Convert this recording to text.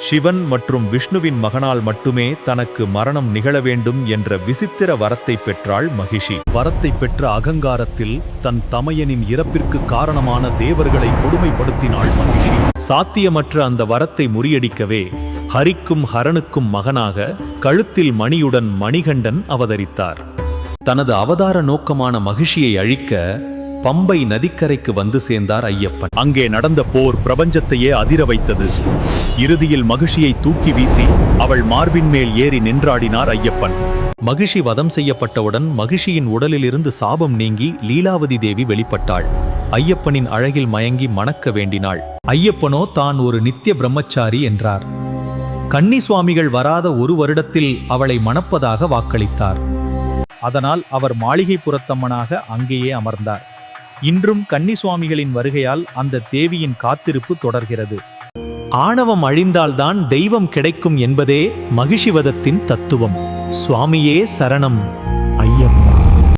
சிவன் மற்றும் விஷ்ணுவின் மகனால் மட்டுமே தனக்கு மரணம் நிகழ வேண்டும் என்ற விசித்திர வரத்தை பெற்றாள் மகிஷி. வரத்தை பெற்ற அகங்காரத்தில் தன் தமையனின் இறப்பிற்கு காரணமான தேவர்களை கொடுமைப்படுத்தினாள் மகிஷி. சாத்தியமற்ற அந்த வரத்தை முறியடிக்கவே ஹரிக்கும் ஹரனுக்கும் மகனாக கழுத்தில் மணியுடன் மணிகண்டன் அவதரித்தார். தனது அவதார நோக்கமான மகிஷியை அழிக்க பம்பை நதிக்கரைக்கு வந்து சேர்ந்தார் ஐயப்பன். அங்கே நடந்த போர் பிரபஞ்சத்தையே அதிர வைத்தது. இறுதியில் மகிஷியை தூக்கி வீசி அவள் மார்பின் மேல் ஏறி நின்றாடினார் ஐயப்பன். மகிஷி வதம் செய்யப்பட்டவுடன் மகிஷியின் உடலிலிருந்து சாபம் நீங்கி லீலாவதி தேவி வெளிப்பட்டாள். ஐயப்பனின் அழகில் மயங்கி மணக்க வேண்டினாள். ஐயப்பனோ தான் ஒரு நித்திய பிரம்மச்சாரி என்றார். கன்னி சுவாமிகள் வராத ஒரு வருடத்தில் அவளை மணப்பதாக வாக்களித்தார். அதனால் அவர் மாளிகை புறத்தம்மனாக அங்கேயே அமர்ந்தார். இன்றும் கன்னி சுவாமிகளின் வருகையால் அந்த தேவியின் காத்திருப்பு தொடர்கிறது. ஆணவம் அழிந்தால்தான் தெய்வம் கிடைக்கும் என்பதே மகிஷிவதத்தின் தத்துவம். சுவாமியே சரணம்.